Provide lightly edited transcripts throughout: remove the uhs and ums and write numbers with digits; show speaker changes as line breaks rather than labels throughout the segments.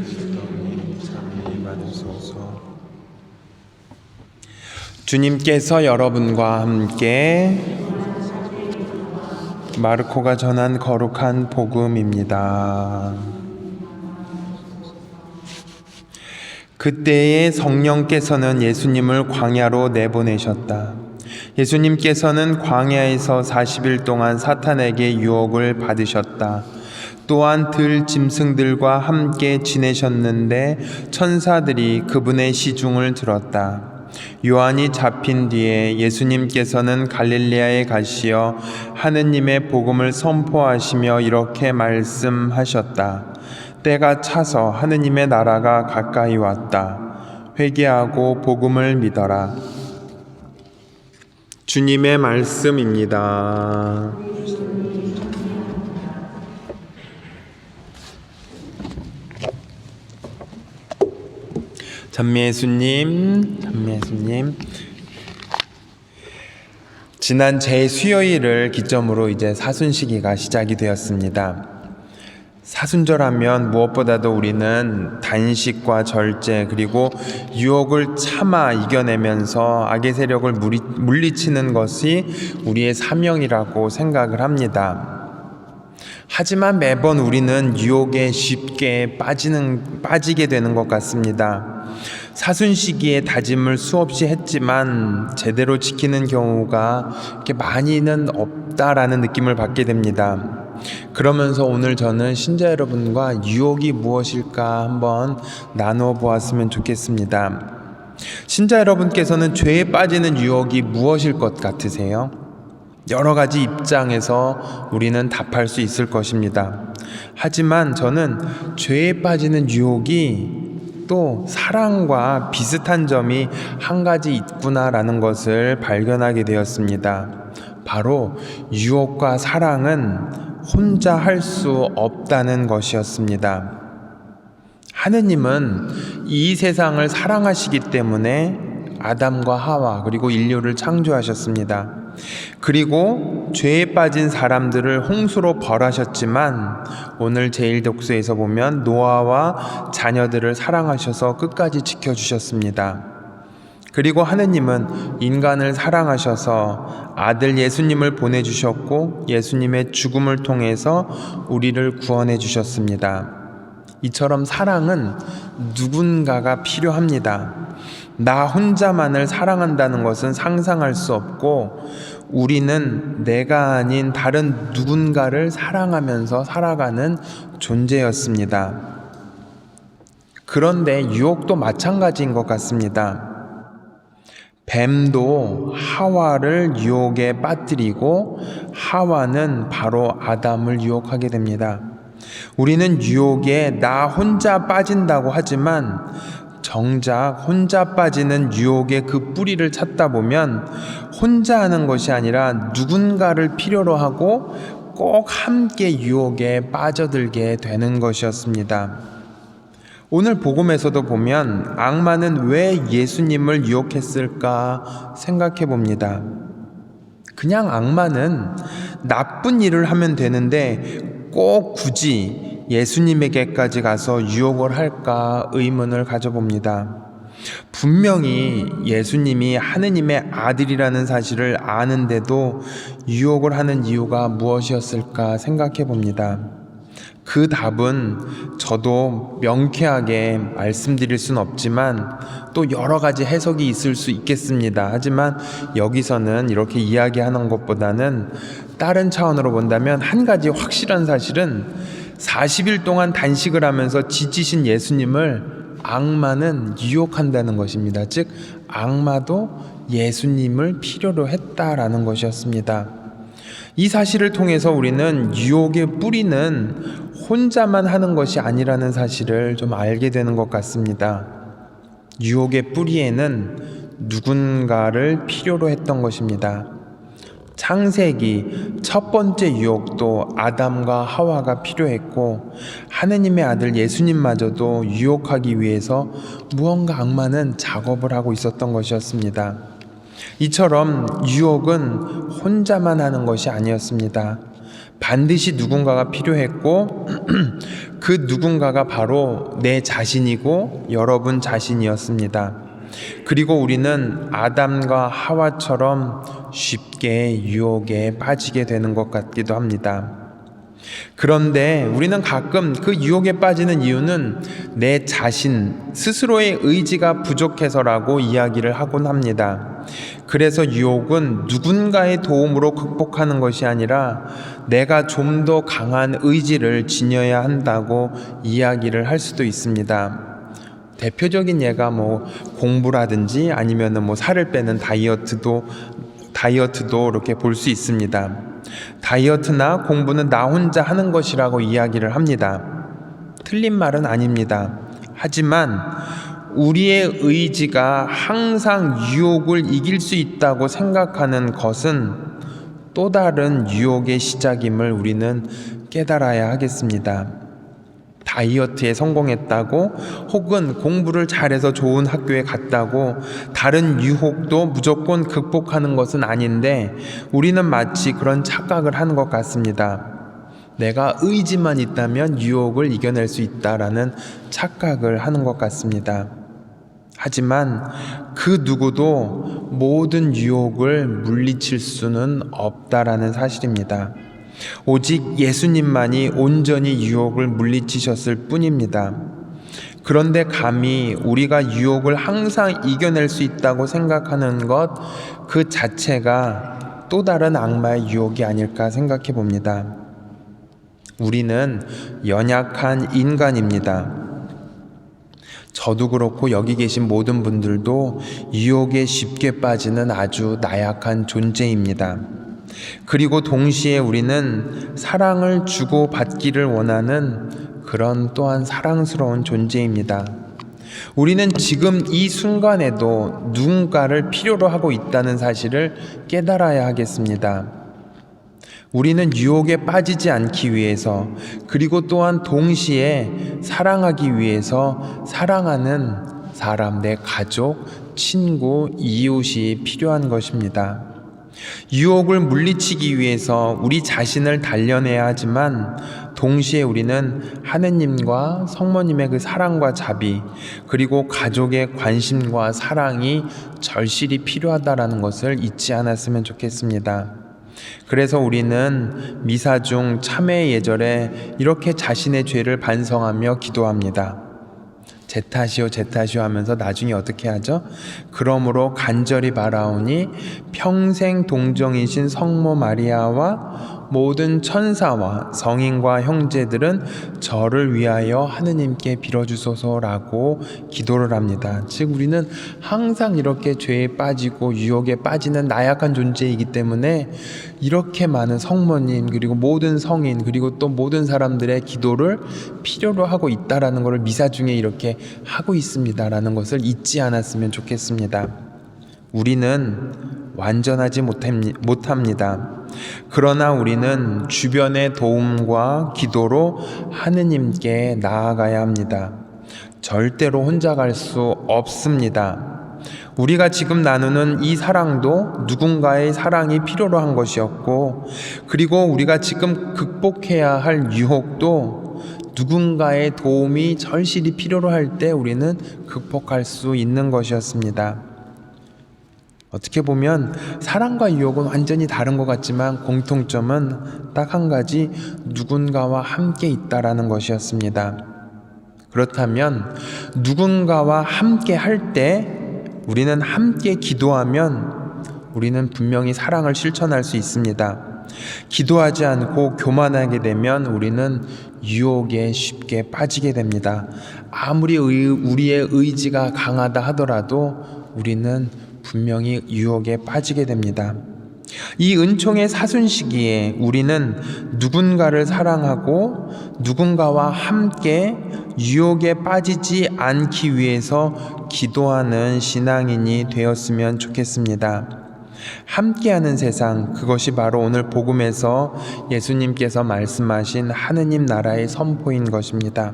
시더니 참히 받으소서. 주님께서 여러분과 함께 마르코가 전한 거룩한 복음입니다. 그때에 성령께서는 예수님을 광야로 내보내셨다. 예수님께서는 광야에서 40일 동안 사탄에게 유혹을 받으셨다. 또한 들짐승들과 함께 지내셨는데 천사들이 그분의 시중을 들었다. 요한이 잡힌 뒤에 예수님께서는 갈릴레아에 가시어 하느님의 복음을 선포하시며 이렇게 말씀하셨다. 때가 차서 하느님의 나라가 가까이 왔다. 회개하고 복음을 믿어라. 주님의 말씀입니다. 전미예수님, 지난 제수요일을 기점으로 이제 사순시기가 시작이 되었습니다. 사순절하면 무엇보다도 우리는 단식과 절제 그리고 유혹을 참아 이겨내면서 악의 세력을 물리치는 것이 우리의 사명이라고 생각을 합니다. 하지만 매번 우리는 유혹에 쉽게 빠지게 되는 것 같습니다. 사순시기에 다짐을 수없이 했지만 제대로 지키는 경우가 이렇게 많이는 없다라는 느낌을 받게 됩니다. 그러면서 오늘 저는 신자 여러분과 유혹이 무엇일까 한번 나누어 보았으면 좋겠습니다. 신자 여러분께서는 죄에 빠지는 유혹이 무엇일 것 같으세요? 여러 가지 입장에서 우리는 답할 수 있을 것입니다. 하지만 저는 죄에 빠지는 유혹이 또 사랑과 비슷한 점이 한 가지 있구나라는 것을 발견하게 되었습니다. 바로 유혹과 사랑은 혼자 할 수 없다는 것이었습니다. 하느님은 이 세상을 사랑하시기 때문에 아담과 하와 그리고 인류를 창조하셨습니다. 그리고 죄에 빠진 사람들을 홍수로 벌하셨지만 오늘 제1독서에서 보면 노아와 자녀들을 사랑하셔서 끝까지 지켜주셨습니다. 그리고 하느님은 인간을 사랑하셔서 아들 예수님을 보내주셨고 예수님의 죽음을 통해서 우리를 구원해 주셨습니다. 이처럼 사랑은 누군가가 필요합니다. 나 혼자만을 사랑한다는 것은 상상할 수 없고 우리는 내가 아닌 다른 누군가를 사랑하면서 살아가는 존재였습니다. 그런데 유혹도 마찬가지인 것 같습니다. 뱀도 하와를 유혹에 빠뜨리고 하와는 바로 아담을 유혹하게 됩니다. 우리는 유혹에 나 혼자 빠진다고 하지만 정작 혼자 빠지는 유혹의 그 뿌리를 찾다 보면 혼자 하는 것이 아니라 누군가를 필요로 하고 꼭 함께 유혹에 빠져들게 되는 것이었습니다. 오늘 복음에서도 보면 악마는 왜 예수님을 유혹했을까 생각해 봅니다. 그냥 악마는 나쁜 일을 하면 되는데 꼭 굳이 예수님에게까지 가서 유혹을 할까 의문을 가져봅니다. 분명히 예수님이 하느님의 아들이라는 사실을 아는데도 유혹을 하는 이유가 무엇이었을까 생각해 봅니다. 그 답은 저도 명쾌하게 말씀드릴 수는 없지만 또 여러 가지 해석이 있을 수 있겠습니다. 하지만 여기서는 이렇게 이야기하는 것보다는 다른 차원으로 본다면 한 가지 확실한 사실은 40일 동안 단식을 하면서 지치신 예수님을 악마는 유혹한다는 것입니다. 즉 악마도 예수님을 필요로 했다라는 것이었습니다. 이 사실을 통해서 우리는 유혹의 뿌리는 혼자만 하는 것이 아니라는 사실을 좀 알게 되는 것 같습니다. 유혹의 뿌리에는 누군가를 필요로 했던 것입니다. 창세기 첫 번째 유혹도 아담과 하와가 필요했고 하느님의 아들 예수님마저도 유혹하기 위해서 무언가 악마는 작업을 하고 있었던 것이었습니다. 이처럼 유혹은 혼자만 하는 것이 아니었습니다. 반드시 누군가가 필요했고 그 누군가가 바로 내 자신이고 여러분 자신이었습니다. 그리고 우리는 아담과 하와처럼 쉽게 유혹에 빠지게 되는 것 같기도 합니다. 그런데 우리는 가끔 그 유혹에 빠지는 이유는 내 자신 스스로의 의지가 부족해서라고 이야기를 하곤 합니다. 그래서 유혹은 누군가의 도움으로 극복하는 것이 아니라 내가 좀 더 강한 의지를 지녀야 한다고 이야기를 할 수도 있습니다. 대표적인 예가 공부라든지 아니면은 살을 빼는 다이어트도 이렇게 볼 수 있습니다. 다이어트나 공부는 나 혼자 하는 것이라고 이야기를 합니다. 틀린 말은 아닙니다. 하지만 우리의 의지가 항상 유혹을 이길 수 있다고 생각하는 것은 또 다른 유혹의 시작임을 우리는 깨달아야 하겠습니다. 다이어트에 성공했다고 혹은 공부를 잘해서 좋은 학교에 갔다고 다른 유혹도 무조건 극복하는 것은 아닌데 우리는 마치 그런 착각을 하는 것 같습니다. 내가 의지만 있다면 유혹을 이겨낼 수 있다라는 착각을 하는 것 같습니다. 하지만 그 누구도 모든 유혹을 물리칠 수는 없다라는 사실입니다. 오직 예수님만이 온전히 유혹을 물리치셨을 뿐입니다. 그런데 감히 우리가 유혹을 항상 이겨낼 수 있다고 생각하는 것 그 자체가 또 다른 악마의 유혹이 아닐까 생각해 봅니다. 우리는 연약한 인간입니다. 저도 그렇고 여기 계신 모든 분들도 유혹에 쉽게 빠지는 아주 나약한 존재입니다. 그리고 동시에 우리는 사랑을 주고받기를 원하는 그런 또한 사랑스러운 존재입니다. 우리는 지금 이 순간에도 누군가를 필요로 하고 있다는 사실을 깨달아야 하겠습니다. 우리는 유혹에 빠지지 않기 위해서 그리고 또한 동시에 사랑하기 위해서 사랑하는 사람, 내 가족, 친구, 이웃이 필요한 것입니다. 유혹을 물리치기 위해서 우리 자신을 단련해야 하지만 동시에 우리는 하느님과 성모님의 그 사랑과 자비 그리고 가족의 관심과 사랑이 절실히 필요하다라는 것을 잊지 않았으면 좋겠습니다. 그래서 우리는 미사 중 참회 예절에 이렇게 자신의 죄를 반성하며 기도합니다. 제 탓이요 제 탓이요 하면서 나중에 어떻게 하죠? 그러므로 간절히 바라오니 평생 동정이신 성모 마리아와 모든 천사와 성인과 형제들은 저를 위하여 하느님께 빌어주소서라고 기도를 합니다. 즉 우리는 항상 이렇게 죄에 빠지고 유혹에 빠지는 나약한 존재이기 때문에 이렇게 많은 성모님 그리고 모든 성인 그리고 또 모든 사람들의 기도를 필요로 하고 있다라는 것을 미사 중에 이렇게 하고 있습니다라는 것을 잊지 않았으면 좋겠습니다. 우리는 완전하지 못합니다. 그러나 우리는 주변의 도움과 기도로 하느님께 나아가야 합니다. 절대로 혼자 갈 수 없습니다. 우리가 지금 나누는 이 사랑도 누군가의 사랑이 필요로 한 것이었고 그리고 우리가 지금 극복해야 할 유혹도 누군가의 도움이 절실히 필요로 할 때 우리는 극복할 수 있는 것이었습니다. 어떻게 보면 사랑과 유혹은 완전히 다른 것 같지만 공통점은 딱 한 가지, 누군가와 함께 있다라는 것이었습니다. 그렇다면 누군가와 함께 할 때 우리는 함께 기도하면 우리는 분명히 사랑을 실천할 수 있습니다. 기도하지 않고 교만하게 되면 우리는 유혹에 쉽게 빠지게 됩니다. 아무리 우리의 의지가 강하다 하더라도 우리는 분명히 유혹에 빠지게 됩니다. 이 은총의 사순 시기에 우리는 누군가를 사랑하고 누군가와 함께 유혹에 빠지지 않기 위해서 기도하는 신앙인이 되었으면 좋겠습니다. 함께하는 세상, 그것이 바로 오늘 복음에서 예수님께서 말씀하신 하느님 나라의 선포인 것입니다.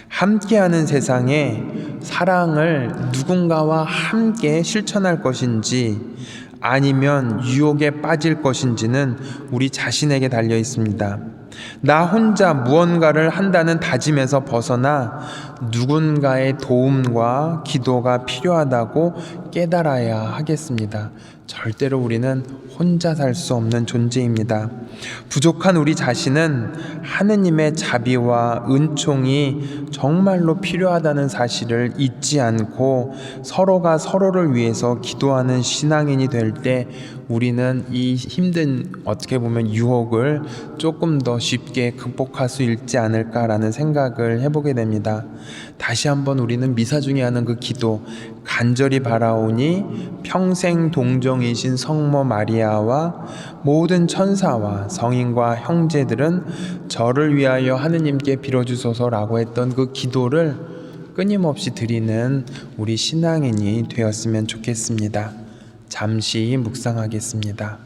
함께하는 세상에 사랑을 누군가와 함께 실천할 것인지 아니면 유혹에 빠질 것인지는 우리 자신에게 달려 있습니다. 나 혼자 무언가를 한다는 다짐에서 벗어나 누군가의 도움과 기도가 필요하다고 깨달아야 하겠습니다. 절대로 우리는 혼자 살 수 없는 존재입니다. 부족한 우리 자신은 하느님의 자비와 은총이 정말로 필요하다는 사실을 잊지 않고 서로가 서로를 위해서 기도하는 신앙인이 될 때 우리는 이 힘든 어떻게 보면 유혹을 조금 더 쉽게 극복할 수 있지 않을까라는 생각을 해보게 됩니다. 다시 한번 우리는 미사 중에 하는 그 기도 간절히 바라오니 평생 동정이신 성모 마리아와 모든 천사와 성인과 형제들은 저를 위하여 하느님께 빌어주소서라고 했던 그 기도를 끊임없이 드리는 우리 신앙인이 되었으면 좋겠습니다. 잠시 묵상하겠습니다.